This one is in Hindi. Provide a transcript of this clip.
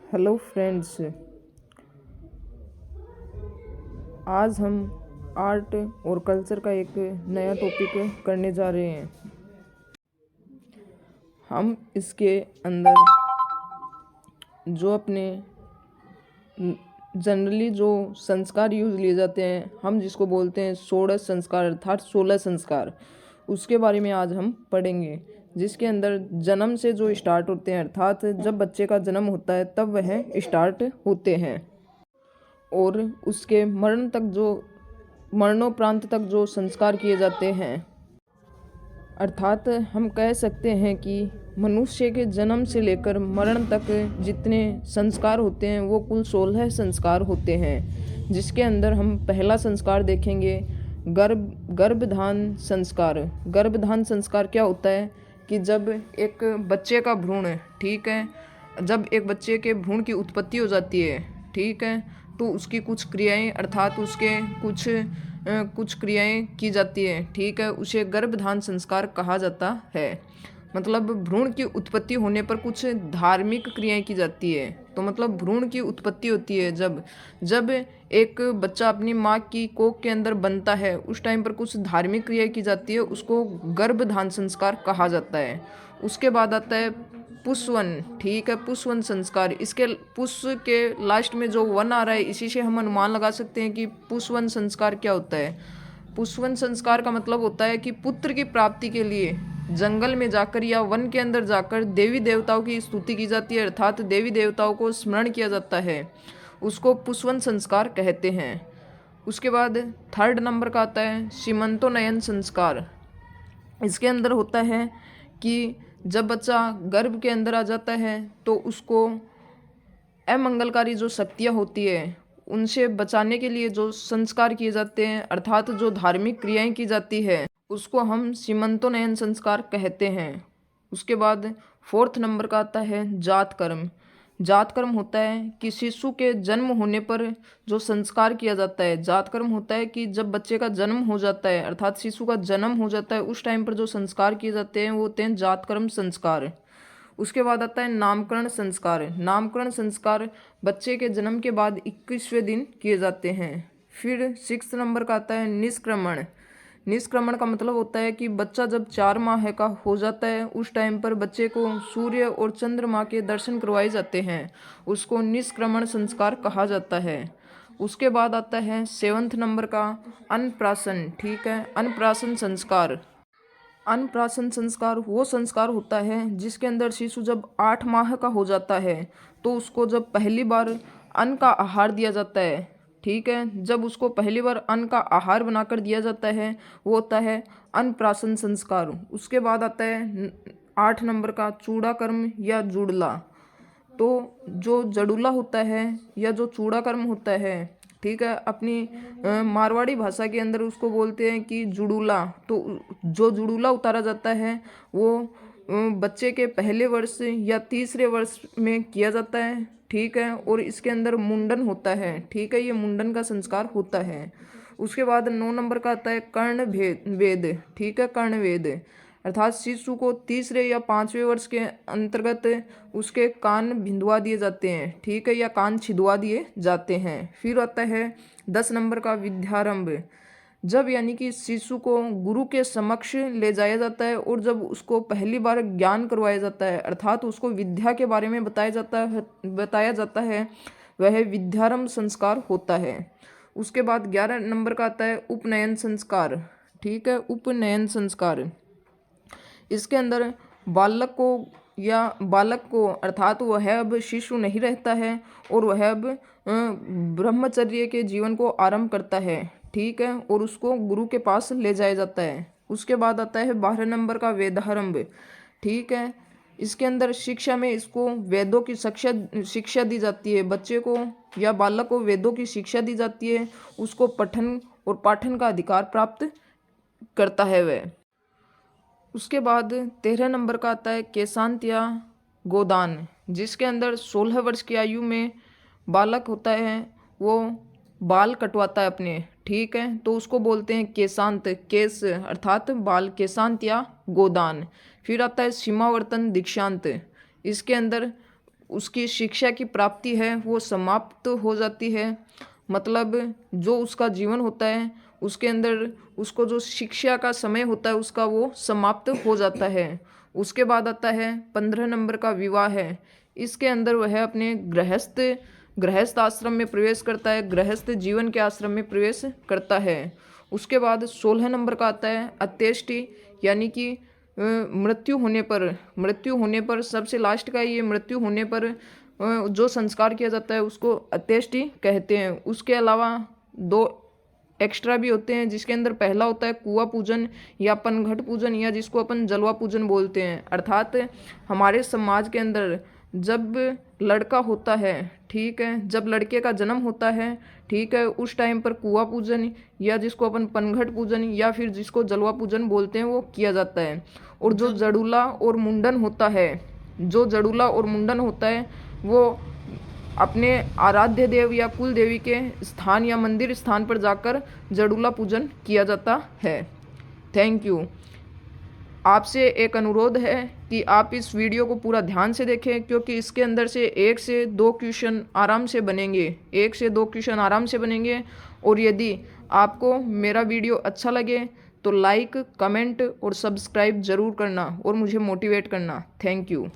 हेलो फ्रेंड्स, आज हम आर्ट और कल्चर का एक नया टॉपिक करने जा रहे हैं। हम इसके अंदर जो अपने जनरली जो संस्कार यूज लिए जाते हैं, हम जिसको बोलते हैं षोडश संस्कार अर्थात 16 संस्कार, उसके बारे में आज हम पढ़ेंगे। जिसके अंदर जन्म से जो स्टार्ट होते हैं, अर्थात जब बच्चे का जन्म होता है तब वह स्टार्ट होते हैं और उसके मरणोपरांत तक जो संस्कार किए जाते हैं। अर्थात हम कह सकते हैं कि मनुष्य के जन्म से लेकर मरण तक जितने संस्कार होते हैं वो कुल 16 संस्कार होते हैं। जिसके अंदर हम पहला संस्कार देखेंगे, गर्भधान संस्कार। गर्भधान संस्कार क्या होता है कि जब एक बच्चे का भ्रूण, ठीक है, जब एक बच्चे के भ्रूण की उत्पत्ति हो जाती है, ठीक है, तो उसकी कुछ क्रियाएं अर्थात उसके कुछ क्रियाएं की जाती है, ठीक है, उसे गर्भधान संस्कार कहा जाता है। मतलब भ्रूण की उत्पत्ति होने पर कुछ धार्मिक क्रियाएं की जाती है। तो मतलब भ्रूण की उत्पत्ति होती है जब एक बच्चा अपनी माँ की कोख के अंदर बनता है, उस टाइम पर कुछ धार्मिक क्रियाएं की जाती है, उसको गर्भधान संस्कार कहा जाता है। उसके बाद आता है पुष्वन, ठीक है, पुष्वन संस्कार। इसके पुष्प के लास्ट में जो वन आ रहा है, इसी से हम अनुमान लगा सकते हैं कि पुष्वन संस्कार क्या होता है। पुष्वन संस्कार का मतलब होता है कि पुत्र की प्राप्ति के लिए जंगल में जाकर या वन के अंदर जाकर देवी देवताओं की स्तुति की जाती है, अर्थात देवी देवताओं को स्मरण किया जाता है, उसको पुष्वन संस्कार कहते हैं। उसके बाद थर्ड नंबर का आता है सीमंतोन्नयन संस्कार। इसके अंदर होता है कि जब बच्चा गर्भ के अंदर आ जाता है तो उसको अमंगलकारी जो शक्तियाँ होती है उनसे बचाने के लिए जो संस्कार किए जाते हैं, अर्थात जो धार्मिक क्रियाएं की जाती है, उसको हम सीमंतोन्नयन संस्कार कहते हैं। उसके बाद फोर्थ नंबर का आता है जात कर्म। जात कर्म होता है कि शिशु के जन्म होने पर जो संस्कार किया जाता है। जात कर्म होता है कि जब बच्चे का जन्म हो जाता है, अर्थात शिशु का जन्म हो जाता है, उस टाइम पर जो संस्कार किए जाते हैं वो होते हैं जात कर्म संस्कार। उसके बाद आता है नामकरण संस्कार। नामकरण संस्कार बच्चे के जन्म के बाद 21वें दिन किए जाते हैं। फिर 6 नंबर का आता है निष्क्रमण। निष्क्रमण का मतलब होता है कि बच्चा जब 4 माह का हो जाता है, उस टाइम पर बच्चे को सूर्य और चंद्रमा के दर्शन करवाए जाते हैं, उसको निष्क्रमण संस्कार कहा जाता है। उसके बाद आता है 7 नंबर का अन्नप्राशन, ठीक है, अन्नप्राशन संस्कार। अन्नप्राशन संस्कार वो संस्कार होता है जिसके अंदर शिशु जब 8 माह का हो जाता है तो उसको जब पहली बार अन्न का आहार दिया जाता है, ठीक है, जब उसको पहली बार अन्न का आहार बनाकर दिया जाता है वो होता है अन्नप्राशन संस्कार। उसके बाद आता है 8 नंबर का चूड़ा कर्म या जुड़ला। तो जो जड़ूला होता है या जो चूड़ा कर्म होता है, ठीक है, अपनी मारवाड़ी भाषा के अंदर उसको बोलते हैं कि जुड़ूला। तो जो जुड़ूला उतारा जाता है वो बच्चे के पहले वर्ष या तीसरे वर्ष में किया जाता है, ठीक है, और इसके अंदर मुंडन होता है, ठीक है, ये मुंडन का संस्कार होता है। उसके बाद 9 नंबर का आता है कर्ण वेद, ठीक है, कर्ण वेद, अर्थात शिशु को तीसरे या 5वें वर्ष के अंतर्गत उसके कान भिंदवा दिए जाते हैं, ठीक है, या कान छिदवा दिए जाते हैं। फिर आता है 10 नंबर का विद्यारंभ। जब यानी कि शिशु को गुरु के समक्ष ले जाया जाता है और जब उसको पहली बार ज्ञान करवाया जाता है, अर्थात उसको विद्या के बारे में बताया जाता है, वह विद्यारंभ संस्कार होता है। उसके बाद 11 नंबर का आता है उपनयन संस्कार, ठीक है, उपनयन संस्कार। इसके अंदर बालक को अर्थात वह अब शिशु नहीं रहता है और वह अब ब्रह्मचर्य के जीवन को आरंभ करता है, ठीक है, और उसको गुरु के पास ले जाया जाता है। उसके बाद आता है 12 नंबर का वेदारंभ, ठीक है। इसके अंदर शिक्षा में इसको वेदों की शिक्षा दी जाती है, बच्चे को या बालक को वेदों की शिक्षा दी जाती है, उसको पठन और पाठन का अधिकार प्राप्त करता है वह। उसके बाद 13 नंबर का आता है केशांत्या गोदान, जिसके अंदर 16 वर्ष की आयु में बालक होता है, वो बाल कटवाता है अपने, ठीक है, तो उसको बोलते हैं केशांत, केश अर्थात बाल, केशांत या गोदान। फिर आता है सीमावर्तन दीक्षांत। इसके अंदर उसकी शिक्षा की प्राप्ति है वो समाप्त हो जाती है। मतलब जो उसका जीवन होता है उसके अंदर उसको जो शिक्षा का समय होता है उसका वो समाप्त हो जाता है। उसके बाद आता है 15 नंबर का विवाह है। इसके अंदर वह अपने गृहस्थ आश्रम में प्रवेश करता है, गृहस्थ जीवन के आश्रम में प्रवेश करता है। उसके बाद 16 नंबर का आता है अंत्येष्टि, यानी कि मृत्यु होने पर सबसे लास्ट का ये मृत्यु होने पर जो संस्कार किया जाता है उसको अंत्येष्टि कहते हैं। उसके अलावा 2 एक्स्ट्रा भी होते हैं, जिसके अंदर पहला होता है कुआं पूजन या पनघट पूजन, या जिसको अपन जलवा पूजन बोलते हैं। अर्थात हमारे समाज के अंदर जब लड़का होता है, ठीक है, जब लड़के का जन्म होता है, ठीक है, उस टाइम पर कुआं पूजन या जिसको अपन पनघट पूजन या फिर जिसको जलवा पूजन बोलते हैं वो किया जाता है। और जो जड़ूला और मुंडन होता है वो अपने आराध्य देव या कुल देवी के स्थान या मंदिर स्थान पर जाकर जड़ूला पूजन किया जाता है। Thank you. आपसे एक अनुरोध है कि आप इस वीडियो को पूरा ध्यान से देखें, क्योंकि इसके अंदर से 1 से 2 क्वेश्चन आराम से बनेंगे। और यदि आपको मेरा वीडियो अच्छा लगे तो लाइक, कमेंट और सब्सक्राइब ज़रूर करना और मुझे मोटिवेट करना। Thank you.